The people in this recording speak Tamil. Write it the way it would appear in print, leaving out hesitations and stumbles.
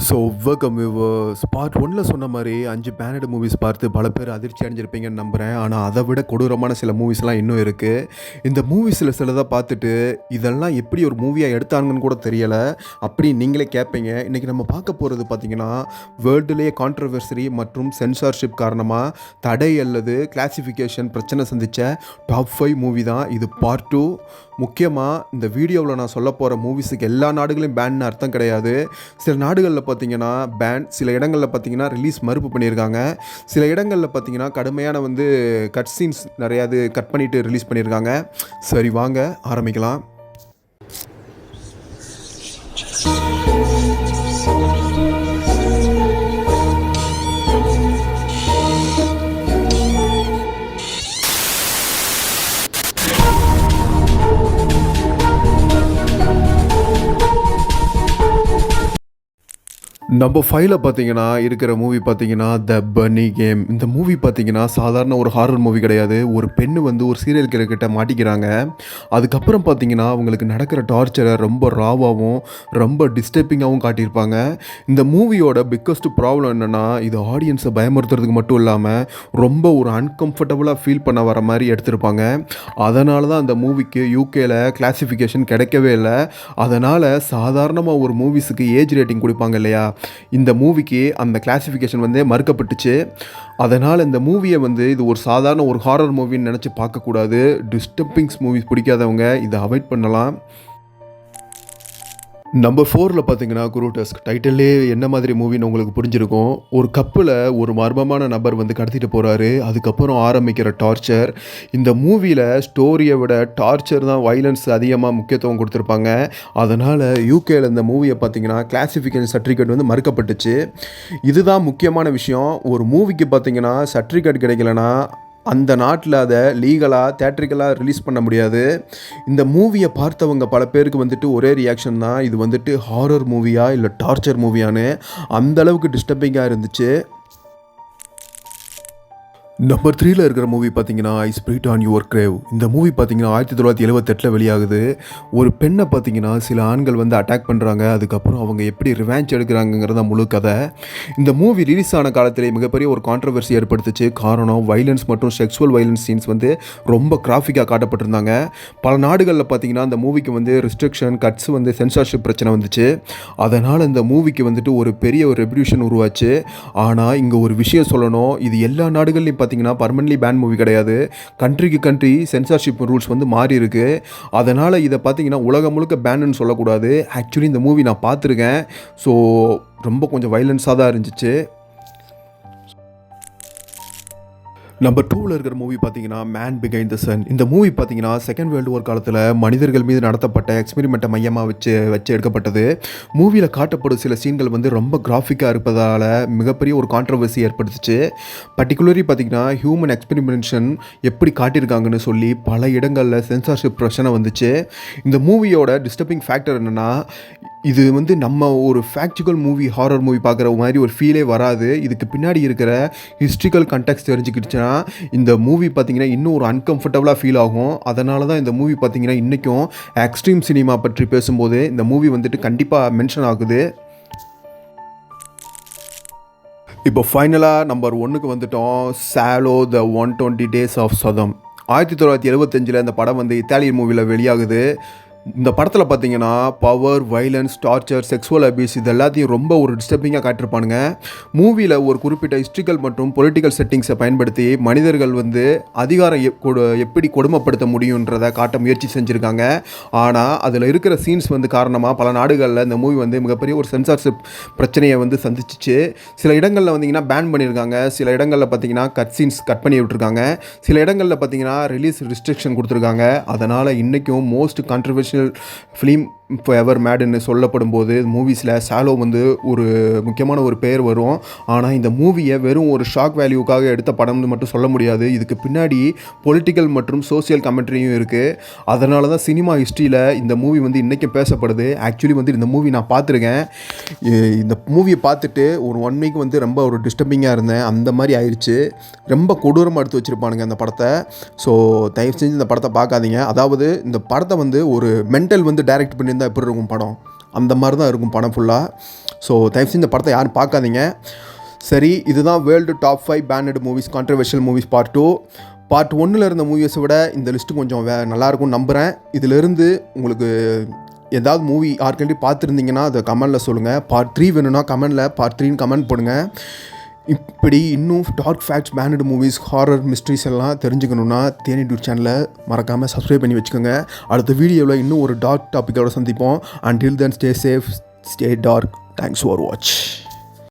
So welcome viewers. பார்ட் 1ல சொன்ன மாதிரி 5 பேனட் மூவிஸ் பார்த்து பல பேர் அதிர்ச்சி அடைஞ்சிருப்பீங்கன்னு நம்புகிறேன். ஆனால் அதை விட கொடூரமான சில மூவிஸ்லாம் இன்னும் இருக்குது. இந்த மூவிஸில் சிலதை பார்த்துட்டு இதெல்லாம் எப்படி ஒரு மூவியாக எடுத்தாங்கன்னு கூட தெரியலை அப்படி நீங்களே கேட்பீங்க. இன்றைக்கி நம்ம பார்க்க போகிறது பார்த்திங்கன்னா வேர்ல்டுலேயே கான்ட்ரவர்சரி மற்றும் சென்சார்ஷிப் காரணமாக தடை அல்லது கிளாசிஃபிகேஷன் பிரச்சனை சந்தித்த டாப் 5 மூவி தான் இது. பார்ட் 2. முக்கியமாக இந்த வீடியோவில் நான் சொல்ல போகிற மூவிஸுக்கு எல்லா நாடுகளையும் பேன்னு அர்த்தம் கிடையாது. சில நாடுகளில் பார்த்தீங்கன்னா பேன், சில இடங்களில் பார்த்தீங்கன்னா ரிலீஸ் மறுப்பு பண்ணியிருக்காங்க. சில இடங்களில் பார்த்தீங்கன்னா கடுமையான கட் சீன்ஸ் நிறையாது கட் பண்ணிவிட்டு ரிலீஸ் பண்ணியிருக்காங்க. சரி வாங்க ஆரம்பிக்கலாம். நம்பர் 5ல் பார்த்தீங்கன்னா இருக்கிற மூவி பார்த்தீங்கன்னா த பன்னி கேம். இந்த மூவி பார்த்தீங்கன்னா சாதாரண ஒரு ஹாரர் மூவி கிடையாது. ஒரு பெண்ணு ஒரு சீரியல் கில்லர் கிட்ட மாட்டிக்கிறாங்க. அதுக்கப்புறம் பார்த்தீங்கன்னா அவங்களுக்கு நடக்கிற டார்ச்சரை ரொம்ப ராவாகவும் ரொம்ப டிஸ்டர்பிங்காகவும் காட்டியிருப்பாங்க. இந்த மூவியோட பிக்கஸ்ட் ப்ராப்ளம் என்னென்னா இது ஆடியன்ஸை பயமுறுத்துறதுக்கு மட்டும் இல்லாமல் ரொம்ப ஒரு அன்கம்ஃபர்டபுளாக ஃபீல் பண்ண வர மாதிரி எடுத்திருப்பாங்க. அதனால தான் அந்த மூவிக்கு யூகேல கிளாசிஃபிகேஷன் கிடைக்கவே இல்லை. அதனால் சாதாரணமாக ஒரு மூவிஸுக்கு ஏஜ் ரேட்டிங் கொடுப்பாங்க இல்லையா, இந்த மூவிக்கு அந்த கிளாசிஃபிகேஷன் மறுக்கப்பட்டுச்சு. அதனால் இந்த மூவியை இது ஒரு சாதாரண ஒரு ஹாரர் மூவின்னு நினச்சி பார்க்கக்கூடாது. டிஸ்டர்பிங்ஸ் மூவிஸ் பிடிக்காதவங்க இதை அவாய்ட் பண்ணலாம். நம்பர் 4ல் பார்த்தீங்கன்னா குரூட்டஸ்க். டைட்டிலே என்ன மாதிரி மூவின்னு உங்களுக்கு புரிஞ்சிருக்கும். ஒரு கப்பில் ஒரு மர்மமான நபர் கடத்திட்டு போகிறாரு. அதுக்கப்புறம் ஆரம்பிக்கிற டார்ச்சர். இந்த மூவியில் ஸ்டோரியை விட டார்ச்சர் தான், வைலன்ஸ் அதிகமாக முக்கியத்துவம் கொடுத்துருப்பாங்க. அதனால் யூகேல இந்த மூவியை பார்த்தீங்கன்னா கிளாசிஃபிகேஷன் சர்டிஃபிகேட் மறுக்கப்பட்டுச்சு. இதுதான் முக்கியமான விஷயம். ஒரு மூவிக்கு பார்த்தீங்கன்னா சர்டிஃபிகேட் கிடைக்கலனா அந்த நாட்டில் அதை லீகலாக தேட்ரிக்கலாக ரிலீஸ் பண்ண முடியாது. இந்த மூவியை பார்த்தவங்க பல பேருக்கு ஒரே ரியாக்ஷன் தான், இது ஹாரர் மூவியா இல்லை டார்ச்சர் மூவியான்னு. அந்தளவுக்கு டிஸ்டர்பிங்காக இருந்துச்சு. நம்பர் 3ல் இருக்கிற மூவி பார்த்தீங்கன்னா ஐ ஸ்பிரிட் ஆன் யுவர் கிரேவ். இந்த மூவி பார்த்தீங்கன்னா 1978 வெளியாகுது. ஒரு பெண்ணை பார்த்தீங்கன்னா சில ஆண்கள் அட்டாக் பண்ணுறாங்க. அதுக்கப்புறம் அவங்க எப்படி ரிவெஞ்ச் எடுக்கிறாங்கிறத முழு கதை. இந்த மூவி ரிலீஸ் ஆன காலத்திலே மிகப்பெரிய ஒரு கான்ட்ரவர்சி ஏற்படுத்துச்சு. காரணம் வைலன்ஸ் மற்றும் செக்ஸுவல் வைலன்ஸ் சீன்ஸ் ரொம்ப கிராஃபிக்காக காட்டப்பட்டிருந்தாங்க. பல நாடுகளில் பார்த்தீங்கன்னா அந்த மூவிக்கு ரெஸ்ட்ரிக்ஷன், கட்ஸ் சென்சார்ஷிப் பிரச்சனை வந்துச்சு. அதனால் இந்த மூவிக்கு ஒரு பெரிய ஒரு ரெவல்யூஷன் உருவாச்சு. ஆனால் இங்கே ஒரு விஷயம் சொல்லணும், இது எல்லா நாடுகள்லையும் பார்த்தீங்கன்னா பர்மனன்ட்லி பேன் மூவி கிடையாது. கண்ட்ரிக்கு கண்ட்ரி சென்சார்ஷிப் ரூல்ஸ் மாறி இருக்கு. அதனால் இதை பார்த்தீங்கன்னா உலகம் முழுக்க பேன்னு சொல்லக்கூடாது. ஆக்சுவலி இந்த மூவி நான் பார்த்துருக்கேன். ஸோ ரொம்ப கொஞ்சம் வைலன்ஸாக தான் இருந்துச்சு. நம்பர் 2ல் இருக்கிற மூவி பார்த்தீங்கன்னா மேன் பிஹைண்ட் த சன். இந்த மூவி பார்த்தீங்கன்னா செகண்ட் வேர்ல்டு வார் காலத்தில் மனிதர்கள் மீது நடத்தப்பட்ட எக்ஸ்பெரிமெண்ட்டை மையமாக வச்சு எடுக்கப்பட்டது. மூவியில் காட்டப்படும் சில சீன்கள் ரொம்ப கிராஃபிக்காக இருப்பதால் மிகப்பெரிய ஒரு கான்ட்ரவர்சி ஏற்படுத்துச்சு. பர்டிகுலரி பார்த்தீங்கன்னா ஹியூமன் எக்ஸ்பெரிமென்ஷன் எப்படி காட்டியிருக்காங்கன்னு சொல்லி பல இடங்களில் சென்சார்ஷிப் பிரச்சனை வந்துச்சு. இந்த மூவியோட டிஸ்டர்பிங் ஃபேக்டர் என்னென்னா, இது நம்ம ஒரு ஃபேக்சுவல் மூவி, ஹாரர் மூவி பார்க்குற மாதிரி ஒரு ஃபீலே வராது. இதுக்கு பின்னாடி இருக்கிற ஹிஸ்ட்ரிக்கல் கண்டெக்ஸ்ட் தெரிஞ்சுக்கிடுச்சுன்னா இந்த மூவி பார்த்தீங்கன்னா இன்னும் ஒரு அன்கம்ஃபர்டபுளாக ஃபீல் ஆகும். அதனால தான் இந்த மூவி பார்த்தீங்கன்னா இன்றைக்கும் எக்ஸ்ட்ரீம் சினிமா பற்றி பேசும்போது இந்த மூவி கண்டிப்பாக மென்ஷன் ஆகுது. இப்போ ஃபைனலாக நம்பர் 1க்கு வந்துட்டோம். Shallow the 120 Days of Sodom. 1975 இந்த படம் இத்தாலியன் மூவியில் வெளியாகுது. இந்த படத்தில் பார்த்தீங்கன்னா power, violence, torture, sexual abuse இது எல்லாத்தையும் ரொம்ப ஒரு டிஸ்டர்பிங்காக காட்டியிருப்பானுங்க. மூவியில் ஒரு குறிப்பிட்ட ஹிஸ்ட்ரிக்கல் மற்றும் பொலிட்டிக்கல் செட்டிங்ஸை பயன்படுத்தி மனிதர்கள் அதிகாரம் எப்படி கொடுமைப்படுத்த முடியுன்றதை காட்ட முயற்சி செஞ்சுருக்காங்க. ஆனால் அதில் இருக்கிற சீன்ஸ் காரணமாக பல நாடுகளில் இந்த மூவி மிகப்பெரிய ஒரு சென்சார்ஷிப் பிரச்சனையை சந்திச்சிச்சு. சில இடங்களில் பேன் பண்ணியிருக்காங்க. சில இடங்களில் பார்த்தீங்கன்னா கட் சீன்ஸ் கட் பண்ணி விட்டுருக்காங்க. சில இடங்களில் பார்த்தீங்கன்னா ரிலீஸ் ரெஸ்ட்ரிக்ஷன் கொடுத்துருக்காங்க. அதனால் இன்றைக்கும் மோஸ்ட் கான்ட்ரவர்ஷியல் ஃபிலிம் எவர் மேடுன்னு சொல்லப்படும் போது மூவிஸில் சாலோ ஒரு முக்கியமான ஒரு பெயர் வரும். ஆனால் இந்த மூவியை வெறும் ஒரு ஷாக் வேல்யூக்காக எடுத்த படம்னு மட்டும் சொல்ல முடியாது. இதுக்கு பின்னாடி பொலிட்டிக்கல் மற்றும் சோசியல் கமெண்ட்ரியும் இருக்குது. அதனால தான் சினிமா ஹிஸ்ட்ரியில் இந்த மூவி இன்றைக்கும் பேசப்படுது. ஆக்சுவலி இந்த மூவி நான் பார்த்துருக்கேன். இந்த மூவியை பார்த்துட்டு ஒரு 1 வீக் ரொம்ப ஒரு டிஸ்டர்பிங்காக இருந்தேன். அந்த மாதிரி ஆயிடுச்சு. ரொம்ப கொடூரமாக எடுத்து வச்சுருப்பானுங்க அந்த படத்தை. ஸோ தயவு செஞ்சு இந்த படத்தை பார்க்காதீங்க. அதாவது இந்த படத்தை ஒரு மென்டல் டைரக்ட் பண்ணியிருந்தால் எப்படி இருக்கும் படம், அந்த மாதிரி தான் இருக்கும் படம் ஃபுல்லாக. ஸோ தயவுசெய்து இந்த படத்தை யாரும் பார்க்காதீங்க. சரி, இதுதான் world top 5 banded movies controversial movies part 2. Part 1ல் இருந்த மூவிஸை விட இந்த லிஸ்ட்டு கொஞ்சம் நல்லாயிருக்கும்னு நம்புகிறேன். இதிலிருந்து உங்களுக்கு ஏதாவது மூவி ஆர்கண்டி பார்த்துருந்தீங்கன்னா அதை கமெண்டில் சொல்லுங்கள். பார்ட் 3 வேணும்னா கமெண்டில் பார்ட் 3ன்னு கமெண்ட் போடுங்க. இப்படி இன்னும் dark facts, banned movies, horror mysteries எல்லாம் தெரிஞ்சுக்கணுன்னா தேனி டூர் சேனலை மறக்காமல் சப்ஸ்கிரைப் பண்ணி வச்சுக்கோங்க. அடுத்த வீடியோவில் இன்னும் ஒரு டார்க் டாப்பிக்கோட சந்திப்போம். Until then, stay safe, stay dark. Thanks for watching.